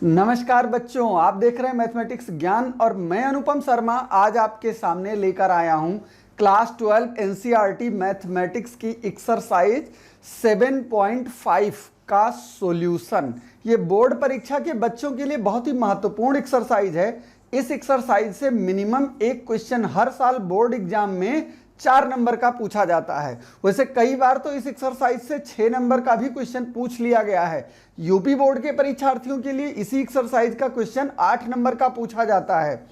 नमस्कार बच्चों, आप देख रहे हैं मैथमेटिक्स ज्ञान और मैं अनुपम शर्मा आज आपके सामने लेकर आया हूं क्लास 12 एनसीईआरटी मैथमेटिक्स की एक्सरसाइज 7.5 का सॉल्यूशन। ये बोर्ड परीक्षा के बच्चों के लिए बहुत ही महत्वपूर्ण एक्सरसाइज है। इस एक्सरसाइज से मिनिमम एक क्वेश्चन हर साल बोर्ड एग्जाम में 4 नंबर का पूछा जाता है। वैसे कई बार तो इस एक्सरसाइज से 6 नंबर का भी क्वेश्चन पूछ लिया गया है। यूपी बोर्ड के परीक्षार्थियों के लिए इसी एक्सरसाइज का क्वेश्चन 8 नंबर का पूछा जाता है।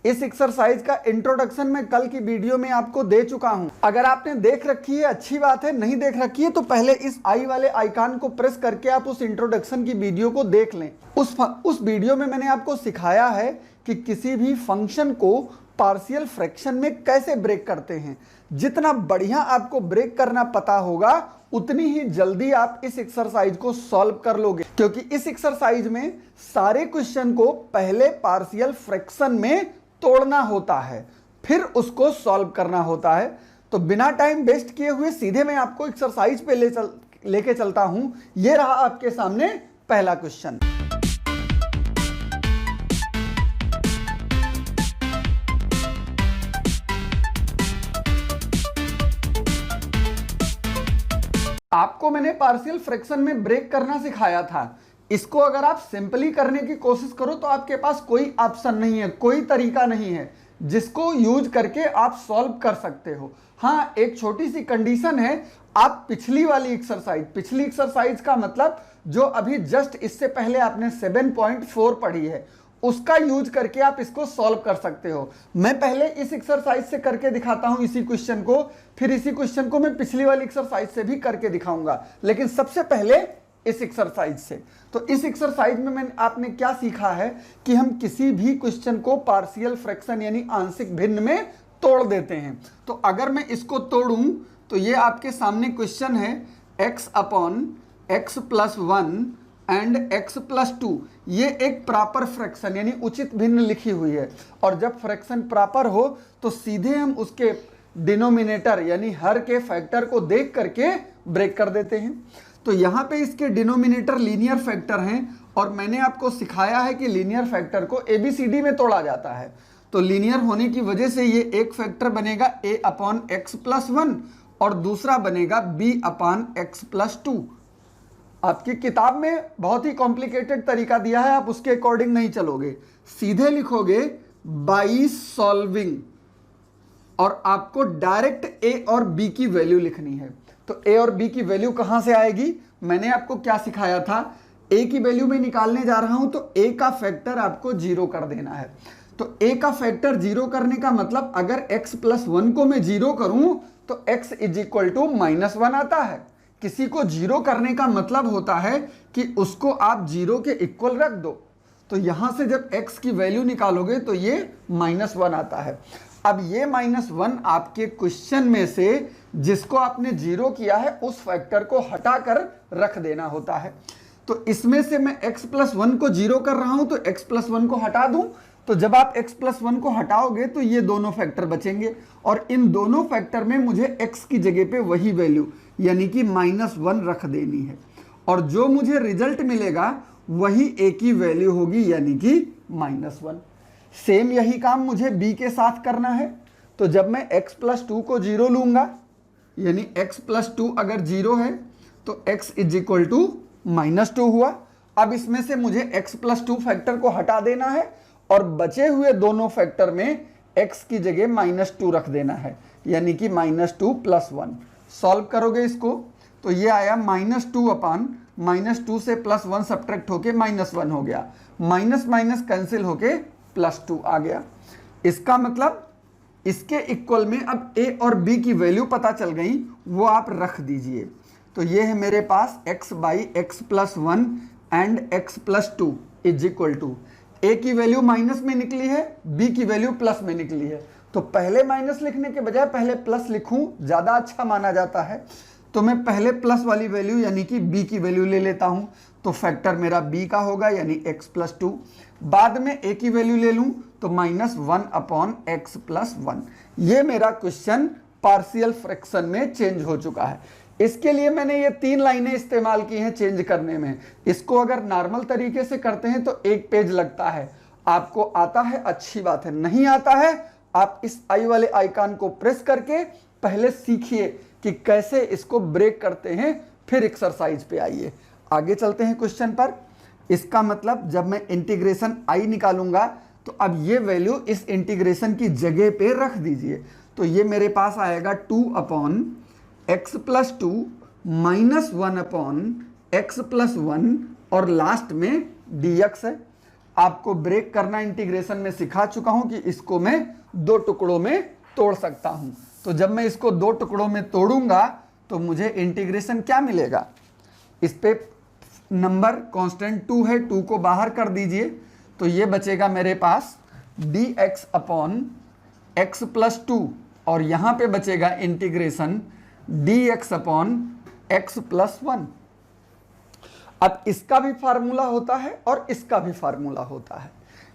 इस एक्सरसाइज का इंट्रोडक्शन मैं कल की वीडियो में आपको दे चुका हूं। अगर आपने देख रखी है अच्छी बात है, नहीं देख रखी है तो पहले इस आई वाले आइकन को प्रेस करके आप उस इंट्रोडक्शन की वीडियो को देख लें। उस वीडियो में मैंने आपको सिखाया है कि किसी भी फंक्शन को पार्शियल फ्रैक्शन में कैसे ब्रेक करते हैं। जितना बढ़िया आपको ब्रेक करना पता होगा उतनी ही जल्दी आप इस एक्सरसाइज को सॉल्व कर लोगे, क्योंकि इस एक्सरसाइज में सारे क्वेश्चन को पहले पार्शियल फ्रैक्शन में तोड़ना होता है, फिर उसको सॉल्व करना होता है। तो बिना टाइम वेस्ट किए हुए सीधे मैं आपको एक्सरसाइज पे लेके चलता हूं। ये रहा आपके सामने पहला क्वेश्चन। आपको मैंने पार्शियल फ्रैक्शन में ब्रेक करना सिखाया था। इसको अगर आप सिंपली करने की कोशिश करो तो आपके पास कोई ऑप्शन नहीं है, कोई तरीका नहीं है जिसको यूज करके आप सॉल्व कर सकते हो। हाँ, एक छोटी सी कंडीशन है, आप पिछली एक्सरसाइज का मतलब जो अभी जस्ट इससे पहले आपने 7.4 पढ़ी है उसका यूज करके आप इसको सॉल्व कर सकते हो। मैं पहले इस एक्सरसाइज से करके दिखाता हूं इसी क्वेश्चन को, फिर इसी क्वेश्चन को मैं पिछली वाली एक्सरसाइज से भी करके दिखाऊंगा, लेकिन सबसे पहले इस एक्सरसाइज से। तो इस एक्सरसाइज में आपने क्या सीखा है कि हम किसी भी क्वेश्चन को पार्शियल फ्रैक्शन यानी आंशिक भिन्न में तोड़ देते हैं। तो अगर मैं इसको तोड़ूं तो ये आपके सामने क्वेश्चन है x upon x plus 1 and x plus 2। ये एक प्रॉपर फ्रैक्शन यानी उचित भिन्न लिखी हुई है, और जब फ्रैक्शन प्रॉपर हो तो सीधे हम उसके डिनोमिनेटर यानी हर के फैक्टर को देख करके ब्रेक कर देते हैं। तो यहाँ पे इसके डिनोमिनेटर लीनियर फैक्टर हैं, और मैंने आपको सिखाया है कि लीनियर फैक्टर को ABCD में तोड़ा जाता है। तो लीनियर होने की वजह से ये एक फैक्टर बनेगा a अपॉन x प्लस 1 और दूसरा बनेगा b अपॉन x प्लस 2। आपकी किताब में बहुत ही कॉम्प्लिकेटेड तरीका दिया है, आप उसके अकॉर्डिंग नहीं चलोगे, सीधे लिखोगे बाई सॉल्विंग, और आपको डायरेक्ट a और b की वैल्यू लिखनी है। तो a और b की वैल्यू कहां से आएगी? मैंने आपको क्या सिखाया था, a की वैल्यू में निकालने जा रहा हूं तो a का फैक्टर आपको 0 कर देना है। तो a का फैक्टर 0 करने का मतलब अगर x प्लस 1 को मैं 0 करूं तो x इज इक्वल टू -1 आता है। किसी को 0 करने का मतलब होता है कि उसको आप 0 के इक्वल रख दो। तो यहां से जब x की वैल्यू निकालोगे तो ये -1 आता है। अब ये -1 आपके क्वेश्चन में से जिसको आपने 0 किया है उस फैक्टर को हटाकर रख देना होता है। तो इसमें से मैं x प्लस 1 को 0 कर रहा हूं तो x प्लस 1 को हटा दूं। तो जब आप x प्लस 1 को हटाओगे तो ये दोनों फैक्टर बचेंगे, और इन दोनों फैक्टर में मुझे x की जगह पे वही वैल्यू यानी कि -1 रख देनी है, और जो मुझे रिजल्ट मिलेगा वही a की वैल्यू होगी यानी कि -1। सेम यही काम मुझे b के साथ करना है। तो जब मैं x प्लस 2 को 0 लूंगा यानी x प्लस 2 अगर 0 है तो x इज इक्वल टू -2 हुआ। अब इसमें से मुझे x प्लस 2 फैक्टर को हटा देना है और बचे हुए दोनों फैक्टर में x की जगह -2 रख देना है यानी कि -2 प्लस 1। सॉल्व करोगे इसको तो ये आया -2 अपान -2 से +1 सब्ट्रैक्ट होके -1 हो गया, माइनस माइनस कैंसिल होके +2 आ गया। इसका मतलब इसके इक्वल में अब a और b की वैल्यू पता चल गई, वो आप रख दीजिए। तो ये है मेरे पास x by x plus 1 and x plus 2 is equal to a की वैल्यू माइनस में निकली है, b की वैल्यू प्लस में निकली है। तो पहले माइनस लिखने के बजाय पहले प्लस लिखूं ज्यादा अच्छा माना जाता है। तो मैं पहले प्लस वाली वैल्यू यानी कि b की वैल्यू ले लेता हूं, तो फैक्टर मेरा b का होगा यानी x प्लस 2। बाद में a की वैल्यू ले लूं तो -1 अपॉन x प्लस 1। ये मेरा क्वेश्चन पार्शियल फ्रैक्शन में चेंज हो चुका है। इसके लिए मैंने ये 3 लाइनें इस्तेमाल की हैं चेंज करने में। इसको अगर नॉर्मल तरीके से करते हैं तो 1 पेज लगता है। आपको आता है अच्छी बात है, नहीं आता है आप इस आई वाले आइकन को प्रेस करके पहले सीखिए कि कैसे इसको ब्रेक करते हैं, फिर एक्सरसाइज पे आइए। आगे चलते हैं क्वेश्चन पर। इसका मतलब जब मैं इंटीग्रेशन आई निकालूंगा तो अब ये वैल्यू इस इंटीग्रेशन की जगह पे रख दीजिए। तो ये मेरे पास आएगा 2/x+2 - 1/x+1 और लास्ट में dx है। आपको ब्रेक करना इंटीग्रेशन में सिखा चुका हूं कि इसको मैं 2 टुकड़ों में तोड़ सकता हूं। तो जब मैं इसको 2 टुकड़ों में तोड़ूंगा तो मुझे इंटीग्रेशन क्या मिलेगा, इस पे नंबर कांस्टेंट 2 है, 2 को बाहर कर दीजिए तो ये बचेगा मेरे पास dx/x+2 और यहां पे बचेगा इंटीग्रेशन dx/x+1। अब इसका भी फार्मूला होता है और इसका भी फार्मूला होता है।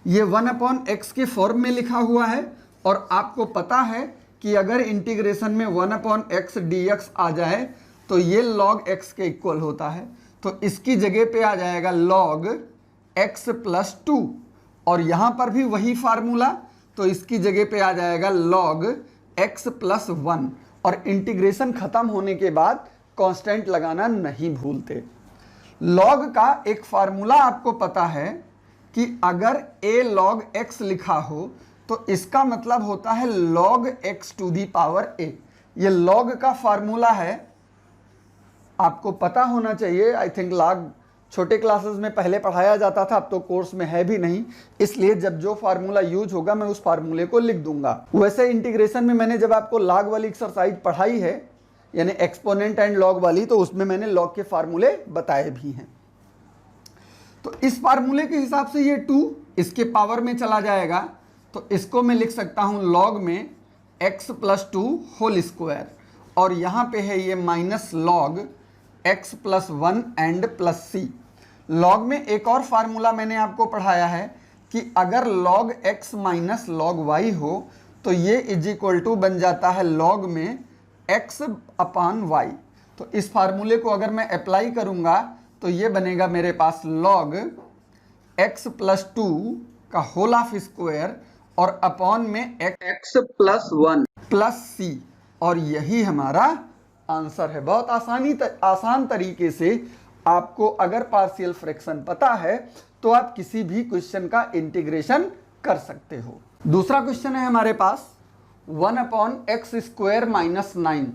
ये 1/x के फॉर्म में लिखा हुआ है और आपको पता है कि अगर इंटीग्रेशन में 1/x dx आ जाए तो ये log x के इक्वल होता है। तो इसकी जगह पे आ जाएगा log x+2 और यहां पर भी वही फार्मूला, तो इसकी जगह पे आ जाएगा log x+1 और इंटीग्रेशन खत्म होने के बाद कांस्टेंट लगाना नहीं भूलते। log का एक फार्मूला आपको पता है कि अगर a log x लिखा हो तो इसका मतलब होता है log x⁴ a। ये log का फार्मूला है, आपको पता होना चाहिए। आई थिंक log छोटे क्लासेस में पहले पढ़ाया जाता था, अब तो कोर्स में है भी नहीं, इसलिए जब जो फार्मूला यूज होगा मैं उस फार्मूले को लिख दूंगा। वैसे इंटीग्रेशन में मैंने जब आपको log वाली एक्सरसाइज पढ़ाई है, यानी एक्सपोनेंट एंड log वाली, तो उसमें मैंने log के फार्मूले बताए भी हैं। तो इस फार्मूले के हिसाब से ये 2 इसके पावर में चला जाएगा, तो इसको मैं लिख सकता हूं log में x+2 होल स्क्वायर और यहां पे है ये -log x+1 and +c। log में एक और फार्मूला मैंने आपको पढ़ाया है कि अगर log x - log y हो तो ये = बन जाता है log में x/y। तो इस फार्मूले को अगर मैं अप्लाई करूंगा तो ये बनेगा मेरे पास log x+2 का होल ऑफ स्क्वायर और अपॉन में x+1 +c और यही हमारा आंसर है। बहुत आसान तरीके से आपको अगर पार्शियल फ्रैक्शन पता है तो आप किसी भी क्वेश्चन का इंटीग्रेशन कर सकते हो। दूसरा क्वेश्चन है हमारे पास 1/x² - 9।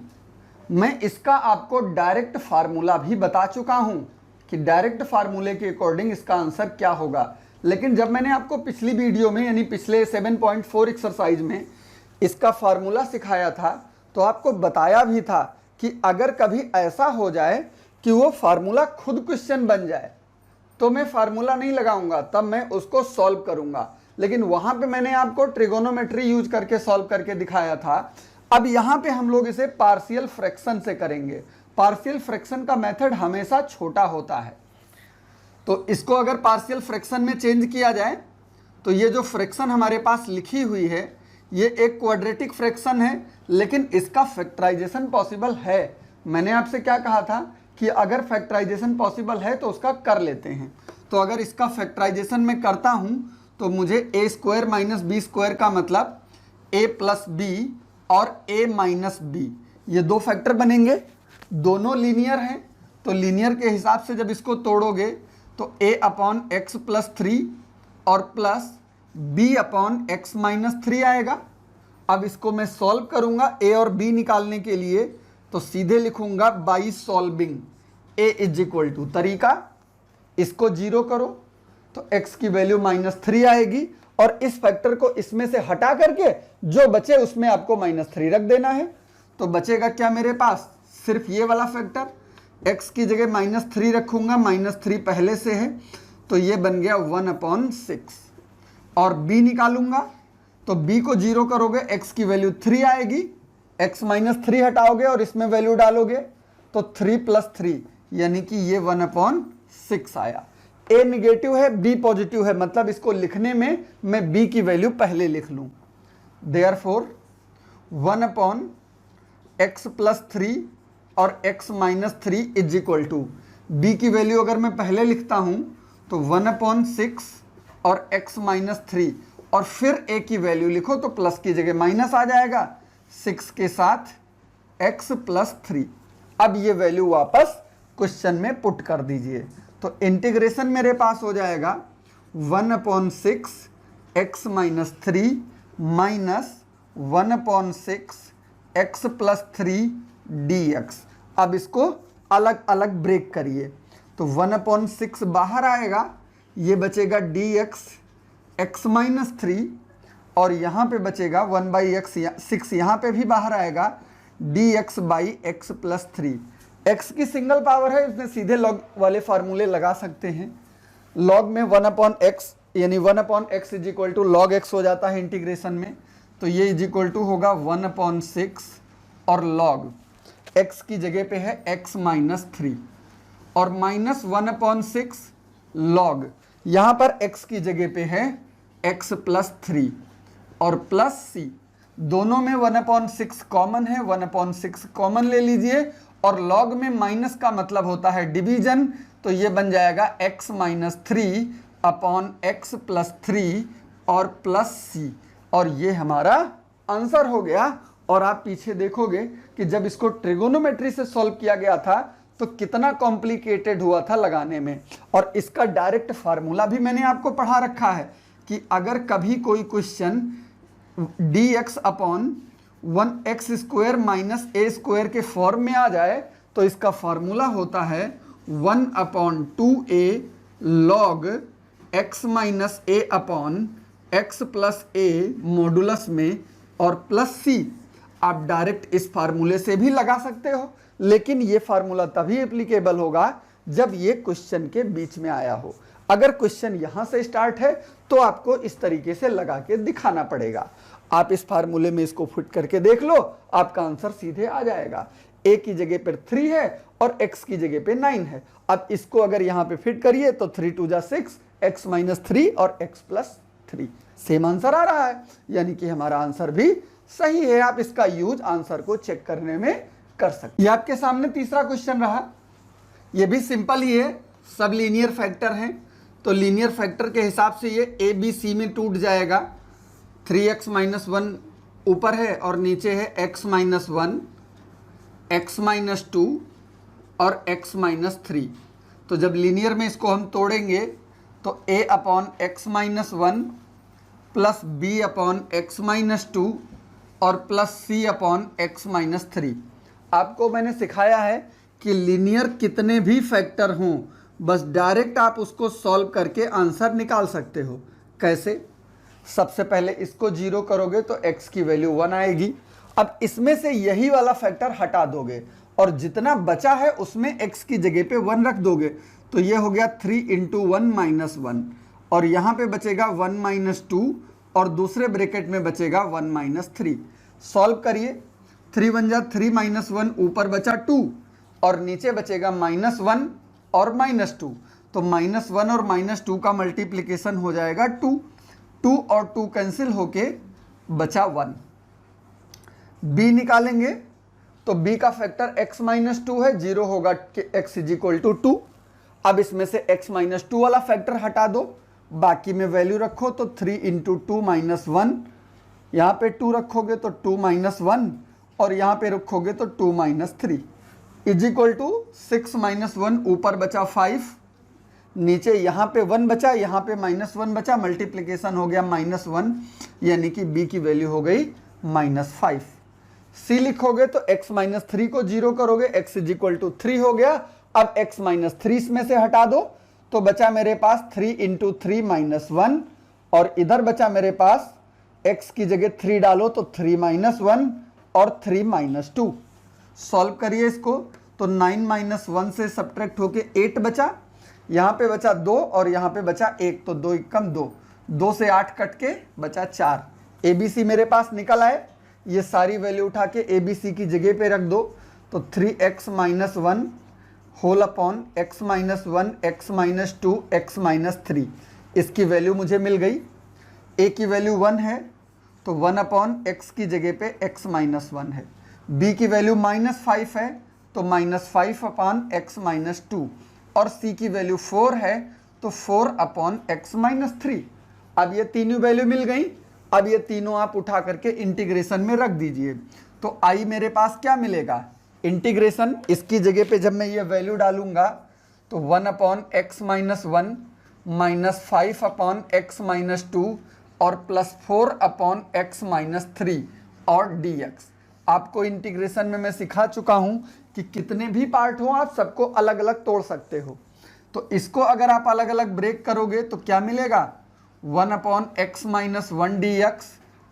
मैं इसका आपको डायरेक्ट फार्मूला भी बता चुका हूं कि डायरेक्ट फार्मूले के अकॉर्डिंग इसका आंसर क्या होगा, लेकिन जब मैंने आपको पिछली वीडियो में यानी पिछले 7.4 एक्सरसाइज में इसका फार्मूला सिखाया था तो आपको बताया भी था कि अगर कभी ऐसा हो जाए कि वो फार्मूला खुद क्वेश्चन बन जाए तो मैं फार्मूला नहीं लगाऊंगा, तब मैं उसको सॉल्व करूंगा। लेकिन वहां पे मैंने आपको ट्रिगोनोमेट्री यूज करके सॉल्व करके दिखाया था। अब यहां पे हम लोग इसे पार्शियल फ्रैक्शन से करेंगे। पार्शियल फ्रैक्शन का मेथड हमेशा छोटा होता है, तो इसको अगर पार्शियल फ्रैक्शन में चेंज किया जाए तो ये जो फ्रैक्शन हमारे पास लिखी हुई है ये एक क्वाड्रेटिक फ्रैक्शन है, लेकिन इसका फैक्टराइजेशन पॉसिबल है। मैंने आपसे क्या कहा था कि अगर फैक्टराइजेशन पॉसिबल है तो उसका कर लेते हैं। तो अगर इसका फैक्टराइजेशन मैं करता हूं तो मुझे a² - b² का मतलब a + b और a - b, ये 2 फैक्टर बनेंगे। दोनों लीनियर हैं, तो लीनियर के हिसाब से जब इसको तोड़ोगे तो a/x+3 और प्लस b/x - 3 आएगा। अब इसको मैं सॉल्व करूंगा a और b निकालने के लिए, तो सीधे लिखूंगा बाई सॉल्विंग a = तरीका, इसको 0 करो तो x की वैल्यू -3 आएगी और इस फैक्टर को इसमें से हटा करके जो बचे उसमें आपको -3 रख देना है। तो बचेगा क्या मेरे पास, सिर्फ ये वाला फैक्टर। x की जगह -3 रखूंगा, -3 पहले से है तो ये बन गया 1/6 और b निकालूंगा तो b को 0 करोगे x की वैल्यू 3 आएगी, x - 3 हटाओगे और इसमें वैल्यू डालोगे तो 3 + 3 यानी कि ये 1/6 आया। a निगेटिव है, b पॉजिटिव है, मतलब इसको लिखने में मैं b की वैल्यू पहले लिख लूं। देयरफॉर 1/x+3 और x minus 3 is equal to, b की वैल्यू अगर मैं पहले लिखता हूं तो 1/6 और x माइनस 3 और फिर a की वैल्यू लिखो तो प्लस की जगह माइनस आ जाएगा, 6 के साथ x प्लस 3। अब ये वैल्यू वापस क्वेश्चन में पुट कर दीजिए, तो इंटीग्रेशन मेरे पास हो जाएगा 1/6 x minus 3 minus 1/6 x plus 3 dx। अब इसको अलग अलग ब्रेक करिए, तो 1/6 बाहर आएगा, ये बचेगा dx x माइनस 3 और यहाँ पे बचेगा 1/6 यहाँ पे भी बाहर आएगा, dx by x plus 3। x की सिंगल पावर है, इसमें सीधे लॉग वाले फार्मूले लगा सकते हैं। लॉग में 1/x यानी 1/x is equal to log x हो जाता है इंटीग्रेशन में, तो ये इज इक्वल टू होगा 1/6 और लॉग x की जगह पे है x माइनस 3 और माइनस 1/6 लॉग यहाँ पर x की जगह पे है x प्लस 3 और प्लस c, दोनों में 1/6 कॉमन है, 1/6 कॉमन ले लीजिए और लॉग में माइनस का मतलब होता है डिवीजन, तो ये बन जाएगा x minus 3 upon x plus 3 और प्लस c, और ये हमारा आंसर हो गया। और आप पीछे देखोगे कि जब इसको ट्रिगोनोमेट्री से सॉल्व किया गया था तो कितना कॉम्प्लिकेटेड हुआ था लगाने में, और इसका डायरेक्ट फार्मूला भी मैंने आपको पढ़ा रखा है कि अगर कभी कोई question dx upon 1x square minus a square के फॉर्म में आ जाए तो इसका फार्मूला होता है 1/2a log x minus a upon x plus a modulus में और प्लस c। आप डायरेक्ट इस फार्मूले से भी लगा सकते हो, लेकिन ये फार्मूला तभी एप्लीकेबल होगा जब ये क्वेश्चन के बीच में आया हो। अगर क्वेश्चन यहां से स्टार्ट है तो आपको इस तरीके से लगा के दिखाना पड़ेगा। आप इस फार्मूले में इसको फिट करके देख लो, आपका आंसर सीधे आ जाएगा। a की जगह पर 3 है और x की जगह पे 9 है। अब इसको अगर यहां पे फिट करिए तो 3 2 जा 6, x माइनस 3 और x प्लस 3, सेम आंसर आ रहा है, यानी कि हमारा आंसर भी सही है। आप इसका यूज आंसर को चेक करने में कर सकते। ये आपके सामने तीसरा क्वेश्चन रहा, ये भी सिंपल ही है, सब लीनियर फैक्टर हैं, तो लीनियर फैक्टर के हिसाब से ये a b c में टूट जाएगा। 3x माइनस 1 ऊपर है और नीचे है x माइनस 1, x माइनस 2 और x माइनस 3। तो जब लीनियर में इसको हम तोड़ेंगे तो a upon x minus 1 plus b upon x minus 2 और plus c upon x minus 3। आपको मैंने सिखाया है कि लीनियर कितने भी फैक्टर हों, बस डायरेक्ट आप उसको सॉल्व करके आंसर निकाल सकते हो। कैसे? सबसे पहले इसको 0 करोगे तो x की वैल्यू 1 आएगी। अब इसमें से यही वाला फैक्टर हटा दोगे और जितना बचा है उसमें x की जगह पे 1 रख दोगे, तो ये हो गया 3 इंटू 1 माइनस 1 और यहाँ पे बचेगा 1 माइनस 2 और दूसरे ब्रैकेट में बचेगा 1 माइनस 3। सॉल्व करिए, 3 1 जा 3 माइनस 1, ऊपर बचा 2 और नीचे बचेगा माइनस 1 और माइनस 2, तो माइनस 1 और माइनस 2 का मल्टीप्लिकेशन हो जाएगा 2, 2 और 2 कैंसिल होके बचा 1। b निकालेंगे तो b का फैक्टर x माइनस 2 है, 0 होगा कि x इज इक्वल टू 2। अब इसमें से x माइनस 2 वाला फैक्टर हटा दो, बाकी में वैल्यू रखो, तो 3 इंटू 2 माइनस 1, यहाँ पे 2 रखोगे तो 2 माइनस 1 और यहाँ पे रखोगे तो 2 minus 3 is equal to 6 minus 1, ऊपर बचा 5, नीचे यहाँ पे 1 बचा, यहाँ पे माइनस 1 बचा, मल्टीप्लिकेशन हो गया माइनस 1, यानी कि b की वैल्यू हो गई माइनस 5। c लिखोगे तो x माइनस 3 को 0 करोगे, x इज इक्वल टू 3 हो गया। अब x माइनस 3 इसमें से हटा दो तो बचा मेरे पास 3 इंटू 3 माइनस 1 और इधर बचा मेरे पास x की जगह 3 डालो तो 3 माइनस 1 और 3 माइनस 2। सॉल्व करिए इसको तो 9 माइनस 1 से सब्ट्रैक्ट होके 8 बचा, यहाँ पे बचा 2 और यहाँ पे बचा 1, तो 2 कम 2, 2 से 8 कट के बचा 4। ABC मेरे पास निकल आए, ये सारी वैल्यू उठा के ABC की जगह पे रख दो, तो 3x minus 1 whole upon x minus 1, x minus 2, x minus 3, इसकी वैल्यू मुझे मिल गई। a की वैल्यू 1 है तो 1 अपॉन x की जगह पे x माइनस 1 है, b की वैल्यू माइनस 5 है तो -5/x-2, और c की वैल्यू 4 है तो 4/x-3। अब ये तीनों वैल्यू मिल गई। अब ये तीनों आप उठा करके इंटीग्रेशन में रख दीजिए, तो i मेरे पास क्या मिलेगा, इंटीग्रेशन, इसकी जगह पे जब मैं ये वैल्यू डालूंगा तो 1/x-1 -5/x-2 और +4/x-3 और dx। आपको इंटीग्रेशन में मैं सिखा चुका हूं कि कितने भी पार्ट हो आप सबको अलग अलग तोड़ सकते हो। तो इसको अगर आप अलग अलग ब्रेक करोगे तो क्या मिलेगा, 1/x-1 dx,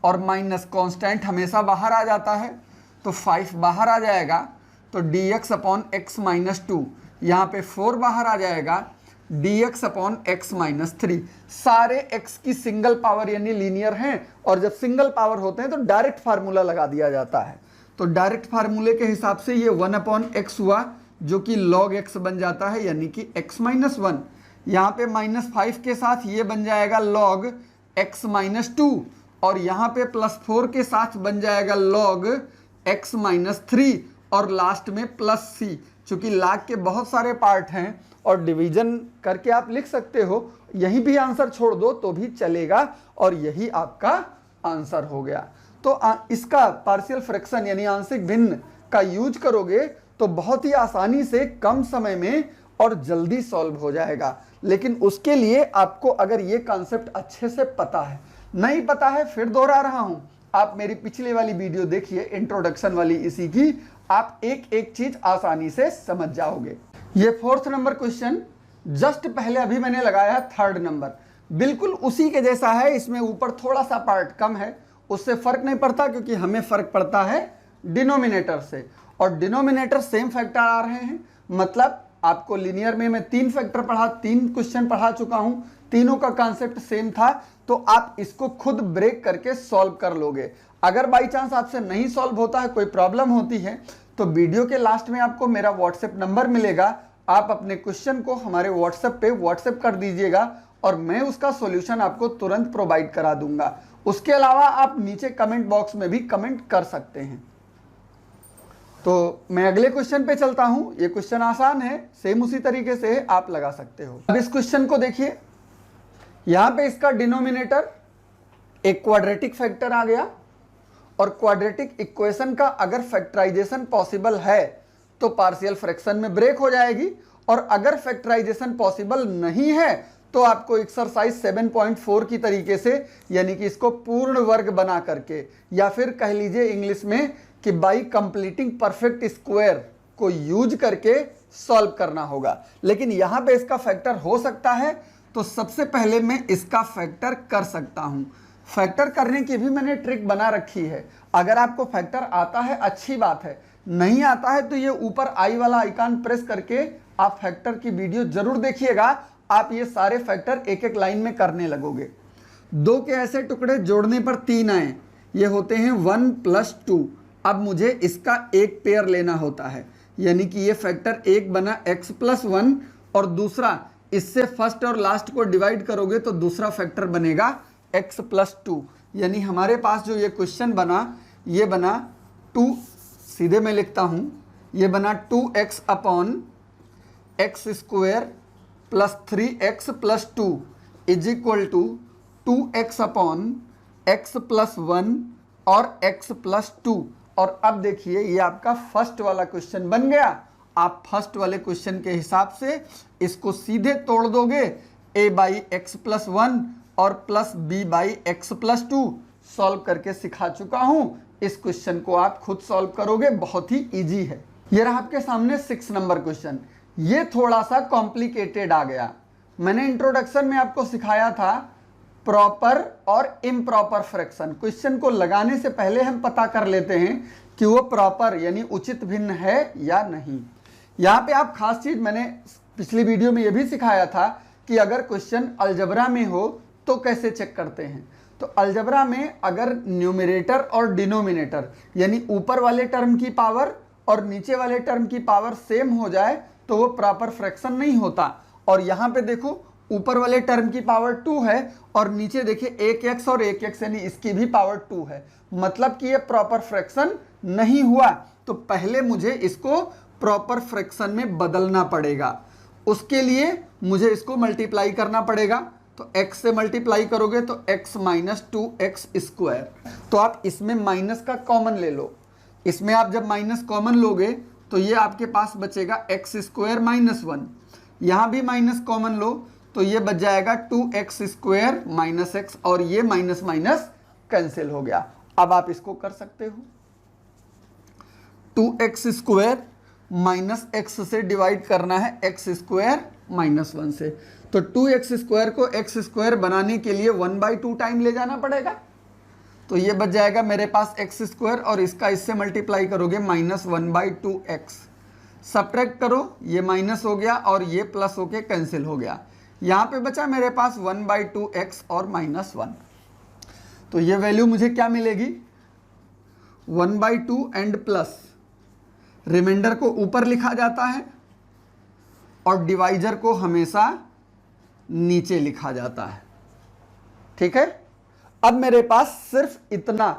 और माइनस कांस्टेंट हमेशा बाहर आ जाता है तो 5 बाहर आ जाएगा, तो dx/x-2, यहाँ पे 4 बाहर आ जाएगा, dx/x-3। सारे x की सिंगल पावर यानी लीनियर हैं, और जब सिंगल पावर होते हैं तो डायरेक्ट फार्मूला लगा दिया जाता है। तो डायरेक्ट फार्मूले के हिसाब से ये 1/x हुआ जो कि log x बन जाता है, यानी कि x-1। यहाँ पे -5 के साथ ये बन जाएगा log x-2, और यहाँ पे +4 के साथ बन जाएगा log x-3, और लास्ट में +c। चूंकि log के बहुत सारे पार्ट हैं और डिवीजन करके आप लिख सकते हो, यहीं भी आंसर छोड़ दो तो भी चलेगा, और यही आपका आंसर हो गया। तो इसका पार्शियल फ्रैक्शन यानी आंशिक भिन्न का यूज करोगे तो बहुत ही आसानी से कम समय में और जल्दी सॉल्व हो जाएगा। लेकिन उसके लिए आपको अगर ये कॉन्सेप्ट अच्छे से पता है, नहीं पता है फिर दोहरा रहा हूं, आप मेरी पिछली वाली वीडियो देखिए, इंट्रोडक्शन वाली इसी की, आप एक एक चीज आसानी से समझ जाओगे। ये 4th नंबर क्वेश्चन जस्ट पहले अभी मैंने लगाया है 3rd नंबर, बिल्कुल उसी के जैसा है। इसमें ऊपर थोड़ा सा पार्ट कम है, उससे फर्क नहीं पड़ता क्योंकि हमें फर्क पड़ता है डिनोमिनेटर से, और डिनोमिनेटर सेम फैक्टर आ रहे हैं। मतलब आपको लीनियर में मैं 3 फैक्टर पढ़ा, 3 क्वेश्चन पढ़ा चुका हूं, तीनों का कॉन्सेप्ट सेम था, तो आप इसको खुद ब्रेक करके सॉल्व कर लोगे। अगर बाई चांस आपसे नहीं सॉल्व होता है, कोई प्रॉब्लम होती है, तो वीडियो के लास्ट में आपको मेरा व्हाट्सएप नंबर मिलेगा, आप अपने क्वेश्चन को हमारे व्हाट्सएप पे व्हाट्सएप कर दीजिएगा और मैं उसका सॉल्यूशन आपको तुरंत प्रोवाइड करा दूंगा। उसके अलावा आप नीचे कमेंट बॉक्स में भी कमेंट कर सकते हैं। तो मैं अगले क्वेश्चन पे चलता हूं। ये क्वेश्चन आसान है, सेम उसी तरीके से आप लगा सकते हो। अब इस क्वेश्चन को देखिए, यहां पे इसका डिनोमिनेटर एक क्वाड्रेटिक फैक्टर आ गया, और क्वाड्रेटिक इक्वेशन का अगर फैक्टराइजेशन पॉसिबल है तो पार्शियल फ्रैक्शन में ब्रेक हो जाएगी, और अगर फैक्टराइजेशन पॉसिबल नहीं है तो आपको एक्सरसाइज 7.4 की तरीके से, यानी कि इसको पूर्ण वर्ग बना करके, या फिर कह लीजिए इंग्लिश में कि बाई कंप्लीटिंग परफेक्ट स्क्वायर को यूज करके सॉल्व करना होगा। लेकिन यहां पे इसका फैक्टर हो सकता है, तो सबसे पहले मैं इसका फैक्टर कर सकता हूं। फैक्टर करने की भी मैंने ट्रिक बना रखी है। अगर आपको फैक्टर आता है अच्छी बात है, नहीं आता है तो ये ऊपर आई वाला आइकन प्रेस करके आप फैक्टर की वीडियो जरूर देखिएगा। आप ये सारे फैक्टर एक एक लाइन में करने लगोगे। 2 के ऐसे टुकड़े जोड़ने पर 3 आए, ये होते हैं 1 + 2। अब मुझे इसका एक पेयर लेना होता है, यानी कि ये फैक्टर एक बना x + 1, और दूसरा इससे फर्स्ट और लास्ट को डिवाइड करोगे तो दूसरा फैक्टर बनेगा x + 2। यानी हमारे पास जो ये क्वेश्चन बना, ये बना 2, सीधे मैं लिखता हूं, ये बना 2x/x² + 3x + 2 = 2x/x + 1 और x + 2। और अब देखिए ये आपका फर्स्ट वाला क्वेश्चन बन गया। आप फर्स्ट वाले क्वेश्चन के हिसाब से इसको सीधे तोड़ दोगे, a/x + 1 और b/x + 2 सॉल्व करके सिखा चुका हूं। इस क्वेश्चन को आप खुद सॉल्व करोगे, बहुत ही इजी है। ये रहा आपके सामने 6 नंबर क्वेश्चन। ये थोड़ा सा कॉम्प्लिकेटेड आ गया। मैंने इंट्रोडक्शन में आपको सिखाया था प्रॉपर और इम्प्रॉपर फ्रैक्शन। क्वेश्चन को लगाने से पहले हम पता कर लेते हैं कि वो प्रॉपर यानी उचित भिन्न है या नहीं। यहाँ पे आप खास चीज, मैंने पिछली वीडियो में ये भी सिखाया था कि अगर क्वेश्चन अलजबरा में हो तो कैसे चेक करते हैं। तो अलजबरा में अगर न्यूमरेटर और डिनोमिनेटर यानी ऊपर वाले टर्म की पावर और नीचे वाले टर्म की पावर सेम हो जाए तो वो प्रॉपर फ्रैक्शन नहीं होता। और यहाँ पे देखो ऊपर वाले टर्म की पावर 2 है और नीचे देखिए 1x और 1x यानी इसकी भी पावर 2 है, मतलब कि ये प्रॉपर फ्रैक्शन नहीं हुआ। तो पहले मुझे इसको प्रॉपर फ्रैक्शन में बदलना पड़ेगा। उसके लिए मुझे इसको मल्टीप्लाई करना पड़ेगा। तो x से मल्टीप्लाई करोगे तो x माइनस 2x स्क्वायर। तो आप इसमें माइनस का कॉमन ले लो। इसमें आप जब माइनस कॉमन लोगे तो ये आपके पास बचेगा x स्क्वायर माइनस 1। यहाँ भी माइनस कॉमन लो तो ये बच जाएगा 2x स्क्वायर माइनस x, और ये माइनस माइनस कैंसिल हो गया। अब आप इसको कर सकते हो। 2x स्क्वायर माइनस x से डिवाइड करना है x स्क्वायर माइनस 1 से। तो 2x स्क्वायर को x स्क्वायर बनाने के लिए 1/2 टाइम ले जाना पड़ेगा। तो ये बच जाएगा मेरे पास x स्क्वायर, और इसका इससे मल्टीप्लाई करोगे माइनस 1/2x। सब्ट्रैक्ट करो, ये माइनस हो गया और ये प्लस होके कैंसिल हो गया। यहाँ पे बचा मेरे पास 1/2x और माइनस 1। तो ये वैल्यू मुझे क्या मिलेगी? 1/2 एंड प्लस। रिमाइंडर को ऊपर लिखा जाता है और डिवाइजर को हमेशा नीचे लिखा जाता है। ठीक है। अब मेरे पास सिर्फ इतना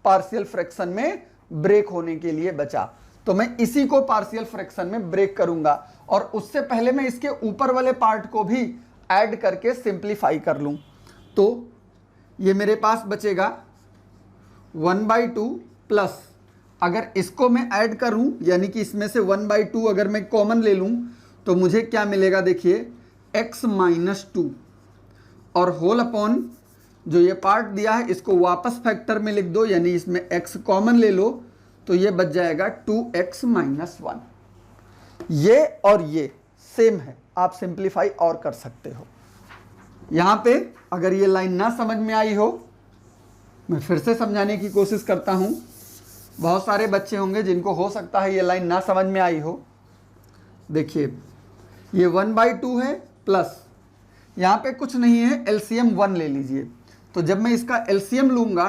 पार्शियल फ्रैक्शन में ब्रेक होने के लिए बचा, तो मैं इसी को पार्शियल फ्रैक्शन में ब्रेक करूंगा। और उससे पहले मैं इसके ऊपर वाले पार्ट को भी ऐड करके सिंप्लीफाई कर लूं। तो ये मेरे पास बचेगा 1/2 प्लस, अगर इसको मैं ऐड करूं यानी कि इसमें से 1/2 अगर मैं कॉमन ले लूं तो मुझे क्या मिलेगा? देखिए x माइनस 2 और होल अपॉन जो ये पार्ट दिया है इसको वापस फैक्टर में लिख दो, यानी इसमें x कॉमन ले लो तो ये बच जाएगा 2x माइनस 1। ये और ये सेम है, आप सिंप्लीफाई और कर सकते हो। यहां पे अगर ये लाइन ना समझ में आई हो, मैं फिर से समझाने की कोशिश करता हूं। बहुत सारे बच्चे होंगे जिनको हो सकता है ये लाइन ना समझ में आई हो। देखिए ये 1/2 है प्लस, यहाँ पे कुछ नहीं है, एलसीएम 1 ले लीजिए। तो जब मैं इसका एलसीएम लूंगा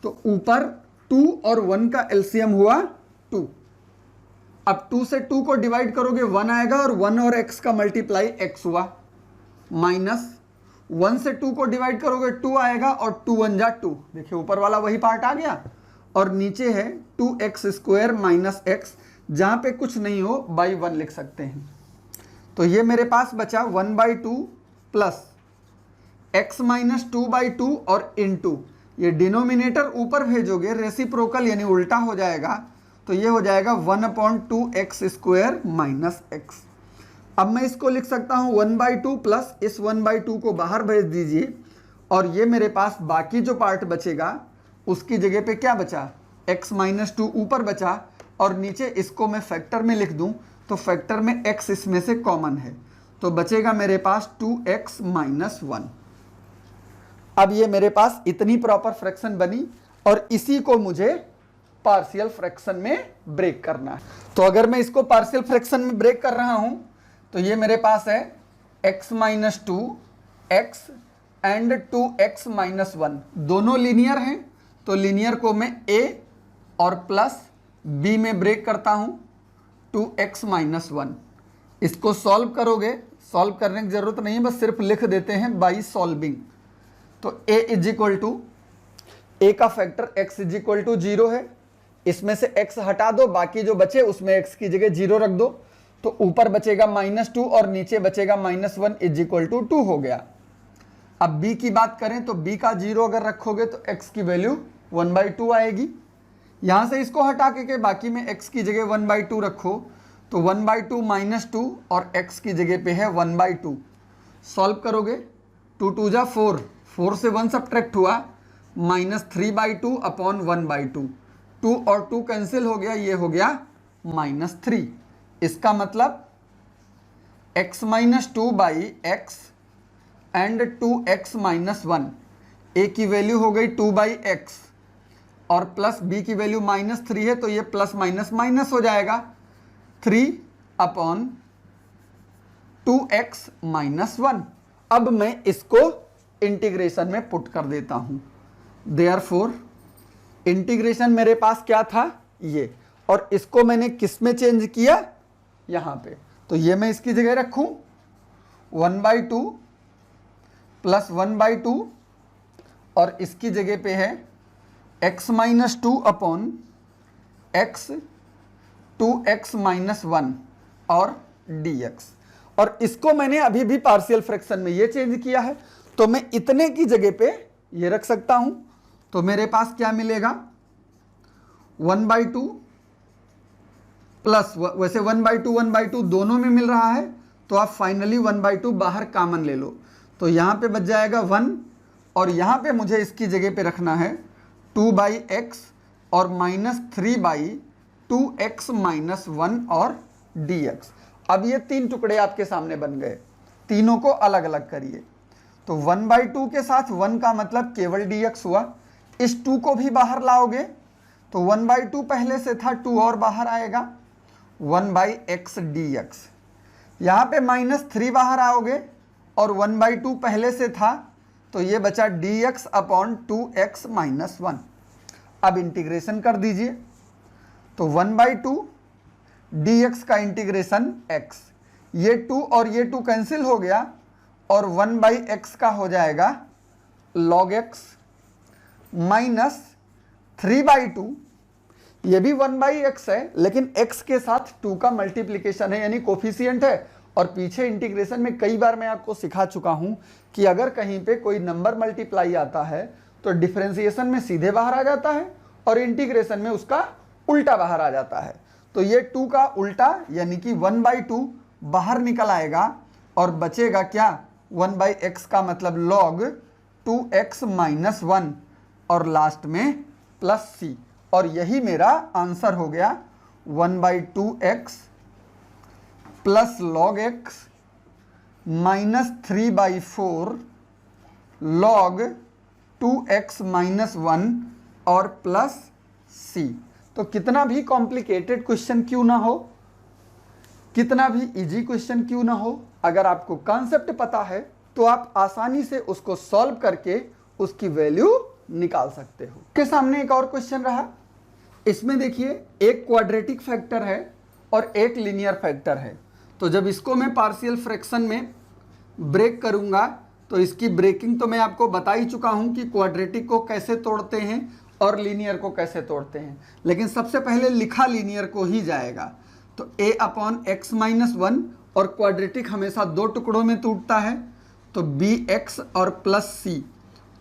तो ऊपर 2 और 1 का एलसीएम हुआ 2। अब 2 से 2 को डिवाइड करोगे 1 आएगा, और 1 और x का मल्टीप्लाई x हुआ, माइनस 1 से 2 को डिवाइड करोगे 2 आएगा, और 2 1 जा 2। देखिए ऊपर वाला वही पार्ट आ गया, और नीचे है 2x स्क्वायर माइनस x, जहां पे कुछ नहीं हो बाई 1 लिख सकते हैं। तो ये मेरे पास बचा 1/2 प्लस x माइनस 2/2 और इनटू, ये डिनोमिनेटर ऊपर भेजोगे रेसिप्रोकल यानी उल्टा हो जाएगा, तो ये हो जाएगा 1/2x स्क्वायर माइनस x। अब मैं इसको लिख सकता हूँ 1/2 प्लस, इस 1/2 को बाहर भेज दीजिए, और ये मेरे पास बाकी जो पार्ट बचेगा उसकी जगह पे क्या बचा? x माइनस 2 ऊपर बचा, और नीचे इसको मैं फैक्टर में लिख दूं तो फैक्टर में x इसमें से कॉमन है, तो बचेगा मेरे पास 2x माइनस 1। अब ये मेरे पास इतनी प्रॉपर फ्रैक्शन बनी, और इसी को मुझे पार्शियल फ्रैक्शन में ब्रेक करना है। तो अगर मैं इसको पार्शियल फ्रैक्शन में ब्रेक कर रहा हूं तो ये मेरे पास है x minus 2 x and 2x minus 1, दोनों लीनियर हैं। तो लीनियर को मैं a और प्लस b में ब्रेक करता हूं, 2x माइनस 1। इसको सॉल्व करोगे, सॉल्व करने की जरूरत नहीं है, बस सिर्फ लिख देते हैं बाई सॉल्विंग। तो a is equal to, a का factor x is equal to 0 है, इसमें से x हटा दो, बाकी जो बचे उसमें x की जगह 0 रख दो, तो ऊपर बचेगा -2 और नीचे बचेगा -1 इज इक्वल टू 2 हो गया। अब b की बात करें तो b का 0 अगर रखोगे तो x की वैल्यू 1/2 आएगी। यहां से इसको हटा के बाकी में x की जगह 1/2 रखो, तो 1/2 -2 और x की जगह पे है 1/2। सॉल्व करोगे 2 2 जा 4, 4 से 1 सब्ट्रैक्ट हुआ, -3/2 अपॉन 1/2, 2 और 2 कैंसिल हो गया, ये हो गया -3। इसका मतलब x minus 2 by x and 2x minus 1, a की वैल्यू हो गई 2/x और प्लस b की वैल्यू -3 है, तो ये प्लस माइनस माइनस हो जाएगा, 3 अपॉन 2x माइनस 1। अब मैं इसको इंटीग्रेशन में पुट कर देता हूं। देयरफॉर इंटीग्रेशन मेरे पास क्या था? ये, और इसको मैंने किस में चेंज किया? यहां पे। तो ये मैं इसकी जगह रखूं 1/2 प्लस 1/2, और इसकी जगह पे है x minus 2 upon x 2x minus 1 और dx। और इसको मैंने अभी भी पार्शियल फ्रैक्शन में ये चेंज किया है, तो मैं इतने की जगह पे ये रख सकता हूं। तो मेरे पास क्या मिलेगा, 1/2 प्लस, वैसे 1/2 दोनों में मिल रहा है, तो आप फाइनली 1/2 बाहर कॉमन ले लो, तो यहां पे बच जाएगा 1, और यहां पे मुझे इसकी जगह पे रखना है 2/x और -3/2x माइनस 1 और dx। अब ये तीन टुकड़े आपके सामने बन गए, तीनों को अलग अलग करिए। तो 1/2 के साथ 1 का मतलब केवल dx हुआ। इस 2 को भी बाहर लाओगे तो 1/2 पहले से था, 2 और बाहर आएगा, 1/x dx। यहाँ पे -3 बाहर आओगे और 1/2 पहले से था, तो ये बचा dx अपॉन 2x माइनस 1। अब इंटीग्रेशन कर दीजिए, तो 1/2 dx का इंटीग्रेशन x, ये 2 और ये 2 कैंसिल हो गया, और 1/x का हो जाएगा log x माइनस 3/2, ये भी 1/x है, लेकिन x के साथ 2 का मल्टीप्लिकेशन है, यानी कोफिशिएंट है। और पीछे इंटीग्रेशन में कई बार मैं आपको सिखा चुका हूं कि अगर कहीं पे कोई नंबर मल्टीप्लाई आता है तो डिफरेंशिएशन में सीधे बाहर आ जाता है और इंटीग्रेशन में उसका उल्टा बाहर आ जाता है। तो ये 2 का उल्टा यानी कि 1/2 बाहर निकल आएगा और बचेगा क्या, 1/x का मतलब log 2x माइनस 1 और लास्ट में प्लस c। और यही मेरा आंसर हो गया, 1/2x plus log x minus 3/4 log 2x minus 1 और प्लस c। तो कितना भी कॉम्प्लिकेटेड क्वेश्चन क्यों ना हो, कितना भी इजी क्वेश्चन क्यों ना हो, अगर आपको कॉन्सेप्ट पता है तो आप आसानी से उसको सॉल्व करके उसकी वैल्यू निकाल सकते हो। के सामने एक और क्वेश्चन रहा, इसमें देखिए एक क्वाड्रेटिक फैक्टर है और एक लीनियर फैक्टर है। तो जब इसको मैं पार्शियल फ्रैक्शन में ब्रेक करूंगा तो इसकी ब्रेकिंग तो मैं आपको बता ही चुका हूं कि क्वाड्रेटिक को कैसे तोड़ते हैं और लीनियर को कैसे तोड़ते हैं, लेकिन सबसे पहले लिखा लीनियर को ही जाएगा। तो a अपॉन x माइनस 1, और क्वाड्रेटिक हमेशा दो टुकड़ों में टूटता है, तो bx और प्लस c,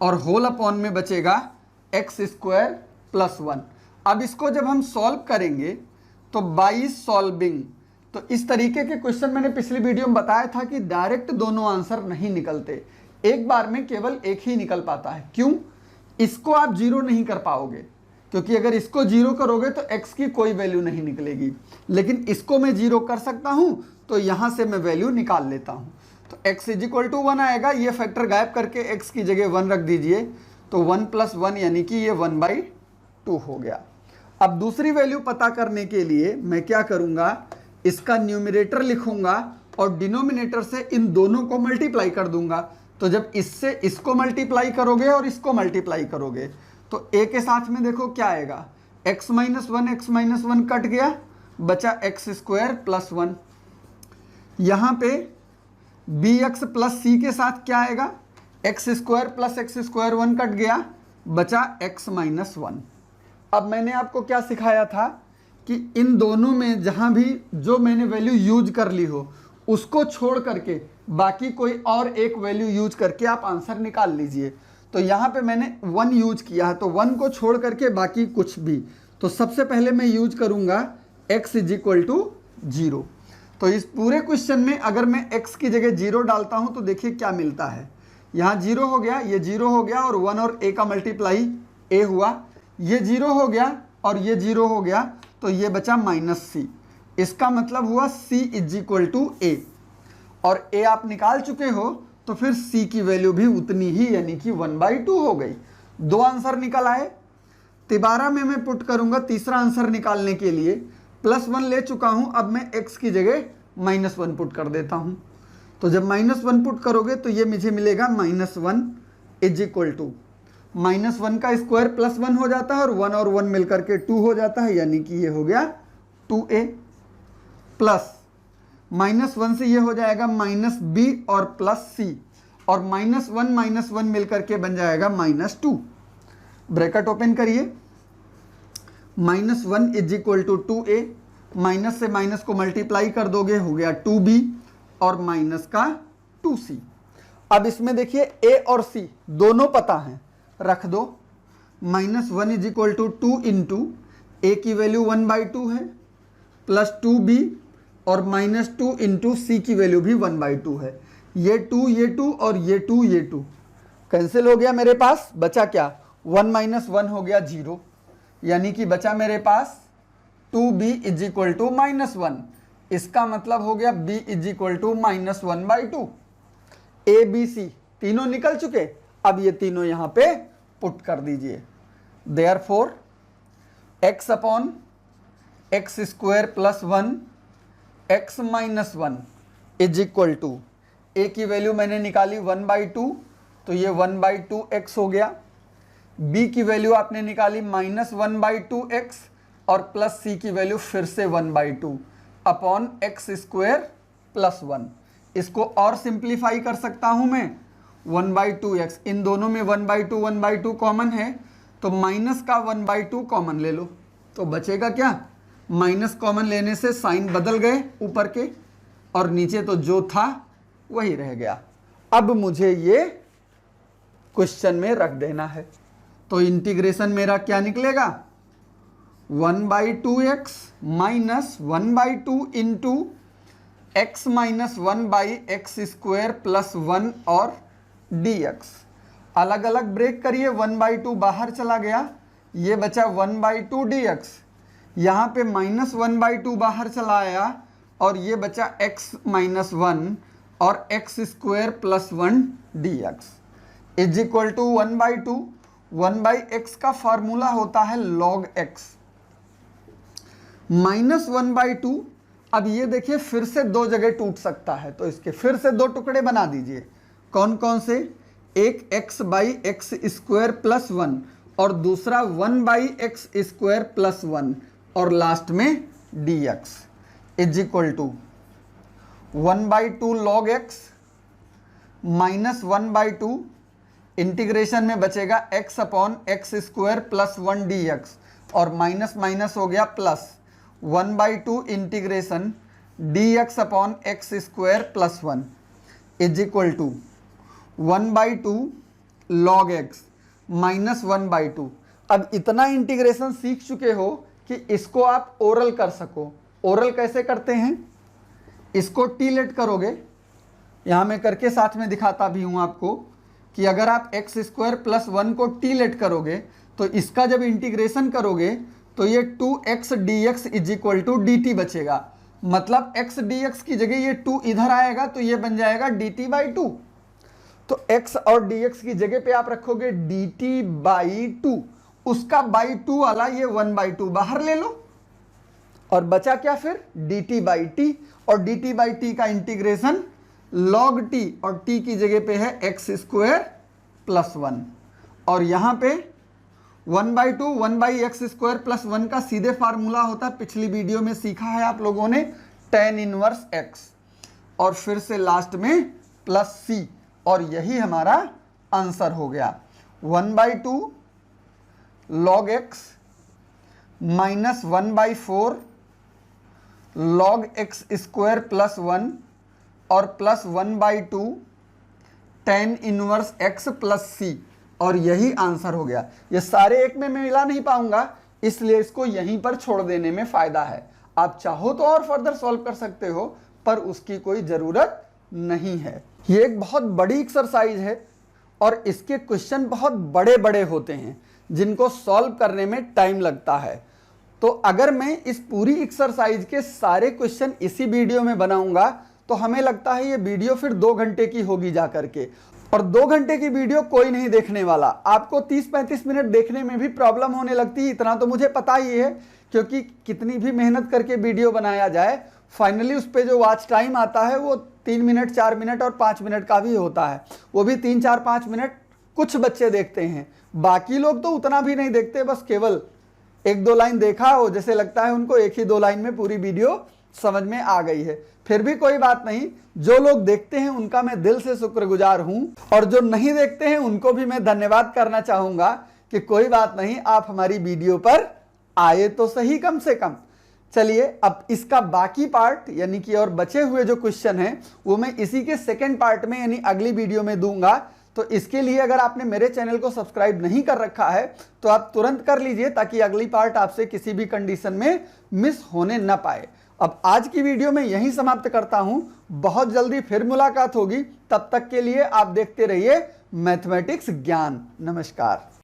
और होल अपॉन में बचेगा x स्क्वायर प्लस 1। अब इसको जब हम सॉल्व करेंगे तो बाई सॉल्विंग, तो इस तरीके के क्वेश्चन मैंने पिछली वीडियो में बताया था कि डायरेक्ट दोनों आंसर नहीं निकलते, एक बार में केवल एक ही निकल पाता है। क्यों? इसको आप जीरो नहीं कर पाओगे, क्योंकि अगर इसको जीरो करोगे तो x की कोई वैल्यू नहीं निकलेगी, लेकिन इसको मैं जीरो कर सकता हूं, तो यहां से मैं वैल्यू निकाल लेता हूं। तो x इज इक्वल टू 1 आएगा, ये फैक्टर गायब करके x की जगह 1 रख दीजिए, तो 1 प्लस 1 यानी कि ये 1/2 हो गया। अब दूसरी वैल्यू पता करने के लिए मैं क्या करूंगा, इसका न्यूमरेटर लिखूंगा और डिनोमिनेटर से इन दोनों को मल्टीप्लाई कर दूंगा। तो जब इससे इसको मल्टीप्लाई करोगे और इसको मल्टीप्लाई करोगे तो a के साथ में देखो क्या आएगा, x माइनस 1 कट गया, बचा x स्क्वायर प्लस 1। यहाँ पे bx प्लस c के साथ क्या आएगा, x square plus x square 1 cut गया, बचा x माइनस 1। अब मैंने आपको क्या सिखाया था कि इन दोनों में जहाँ भी जो मैंने वैल्यू यूज कर ली हो उसको छोड़ करके बाकी कोई और एक वैल्यू यूज करके आप आंसर निकाल लीजिए। तो यहाँ पे मैंने 1 यूज किया है, तो 1 को छोड़ करके बाकी कुछ भी। तो सबसे पहले मैं यूज करूँगा x इज इक्वल टू 0। तो इस पूरे क्वेश्चन में अगर मैं x की जगह 0 डालता हूँ तो देखिए क्या मिलता है, यहाँ 0 हो गया, ये 0 हो गया, और 1 और a का मल्टीप्लाई a हुआ, ये 0 हो गया और ये 0 हो गया, तो ये बचा माइनस c। इसका मतलब हुआ c is equal to a, और a आप निकाल चुके हो तो फिर c की वैल्यू भी उतनी ही यानी कि 1/2 हो गई। दो आंसर निकल आए। तिबारा में मैं पुट करूंगा तीसरा आंसर निकालने के लिए, +1 ले चुका हूं, अब मैं x की जगह -1 पुट कर देता हूं। तो जब -1 पुट करोगे तो ये मुझे मिलेगा -1 इज इक्वल टू -1 का स्क्वायर +1 हो जाता है, और 1 मिलकर के 2 हो जाता है, यानी कि ये हो गया 2a, प्लस -1 से ये हो जाएगा -b और प्लस c, और -1 मिलकर के बन जाएगा -2। ब्रैकेट ओपन करिए, -1 is equal to 2a minus से माइनस को मल्टीप्लाई कर दोगे, हो गया 2b और माइनस का 2c। अब इसमें देखिए a और c दोनों पता हैं, रख दो। -1 इज इक्वल टू 2 इंटू ए की वैल्यू 1/2 है, प्लस 2b और -2 इंटू सी की वैल्यू भी 1/2 है। ये 2 और ये 2 कैंसिल हो गया, मेरे पास बचा क्या, 1 - 1 हो गया 0, यानी कि बचा मेरे पास 2b इज इक्वल टू -1। इसका मतलब हो गया b is equal to -1/2। A B C तीनों निकल चुके, अब ये तीनों यहां पे पुट कर दीजिए। Therefore x upon x square plus 1 x - 1 is equal to, a की वैल्यू मैंने निकाली 1/2, तो ये 1/2x हो गया। b की वैल्यू आपने निकाली -1/2x और प्लस c की वैल्यू फिर से 1/2 अपॉन एक्स स्क्वायर प्लस 1। इसको और सिंप्लीफाई कर सकता हूं मैं, 1/2x, इन दोनों में 1/2 कॉमन है, तो माइनस का 1/2 कॉमन ले लो, तो बचेगा क्या, माइनस कॉमन लेने से साइन बदल गए ऊपर के, और नीचे तो जो था वही रह गया। अब मुझे ये क्वेश्चन में रख देना है, तो इंटीग्रेशन मेरा क्या निकलेगा, 1/2x minus 1/2 into x - 1/x² plus 1 और dx। अलग अलग ब्रेक करिए, 1/2 बाहर चला गया, ये बचा 1/2 dx, यहाँ पे -1/2 बाहर चला आया और ये बचा x - 1 और x² plus 1 dx is equal to 1/2। 1/x का फॉर्मूला होता है log x, -1/2। अब ये देखिए फिर से दो जगह टूट सकता है, तो इसके फिर से दो टुकड़े बना दीजिए। कौन कौन से, एक x/x² प्लस 1 और दूसरा 1/x² प्लस 1 और लास्ट में dx is equal to 1/2 log x minus 1/2, integration में बचेगा x अपॉन x² प्लस 1 dx और माइनस माइनस हो गया plus 1/2 integration dx upon x² plus 1 is equal to 1/2 log x minus 1/2। अब इतना इंटीग्रेशन सीख चुके हो कि इसको आप ओरल कर सको। ओरल कैसे करते हैं, इसको टी लेट करोगे, यहाँ मैं करके साथ में दिखाता भी हूँ आपको कि अगर आप x² प्लस 1 को टी लेट करोगे तो इसका जब इंटीग्रेशन करोगे तो ये 2x dx is equal to dt बचेगा। मतलब x dx की जगह ये 2 इधर आएगा तो ये बन जाएगा dt/2। तो x और dx की जगह पे आप रखोगे dt/2, उसका बाई 2 वाला ये 1/2 बाहर ले लो और बचा क्या फिर dt/t, और dt/t का इंटीग्रेशन log t और t की जगह पे है x² प्लस 1 और यहाँ पे 1/2 1/x² प्लस 1 का सीधे फार्मूला होता है, पिछली वीडियो में सीखा है आप लोगों ने, tan इनवर्स x और फिर से लास्ट में प्लस c, और यही हमारा आंसर हो गया 1/2 log x minus 1/4 log x² plus 1 और plus 1/2 tan inverse x plus c, और यही आंसर हो गया। ये सारे एक में मैं मिला नहीं पाऊंगा, इसलिए इसको यहीं पर छोड़ देने में फायदा है। आप चाहो तो और फर्दर सॉल्व कर सकते हो, पर उसकी कोई जरूरत नहीं है। ये एक बहुत बड़ी एक्सरसाइज है और इसके क्वेश्चन बहुत बड़े बड़े होते हैं जिनको सॉल्व करने में टाइम लगता है। तो अगर मैं इस पूरी एक्सरसाइज के सारे क्वेश्चन इसी वीडियो में बनाऊंगा तो हमें लगता है ये वीडियो फिर 2 घंटे की होगी जा करके, और 2 घंटे की वीडियो कोई नहीं देखने वाला। आपको 30-35 मिनट देखने में भी प्रॉब्लम होने लगती है, इतना तो मुझे पता ही है, क्योंकि कितनी भी मेहनत करके वीडियो बनाया जाए फाइनली उस पर जो वॉच टाइम आता है वो 3 मिनट 4 मिनट और 5 मिनट का भी होता है। वो भी 3 4 5 मिनट कुछ बच्चे देखते हैं, बाकी लोग तो उतना भी नहीं देखते, बस केवल 1-2 लाइन देखा हो, जैसे लगता है उनको 1 ही 2 लाइन में पूरी वीडियो समझ में आ गई है। फिर भी कोई बात नहीं, जो लोग देखते हैं उनका मैं दिल से शुक्रगुजार हूं, और जो नहीं देखते हैं उनको भी मैं धन्यवाद करना चाहूंगा कि कोई बात नहीं, आप हमारी वीडियो पर आए तो सही कम से कम। चलिए अब इसका बाकी पार्ट यानी कि और बचे हुए जो क्वेश्चन हैं वो मैं इसी के सेकंड पार्ट में यानी अगली वीडियो में दूंगा। तो इसके लिए अगर आपने मेरे चैनल को सब्सक्राइब नहीं कर रखा है तो आप तुरंत कर लीजिए, ताकि अगली पार्ट आपसे किसी भी कंडीशन में मिस होने ना पाए। अब आज की वीडियो में यहीं समाप्त करता हूं, बहुत जल्दी फिर मुलाकात होगी। तब तक के लिए आप देखते रहिए मैथमेटिक्स ज्ञान। नमस्कार।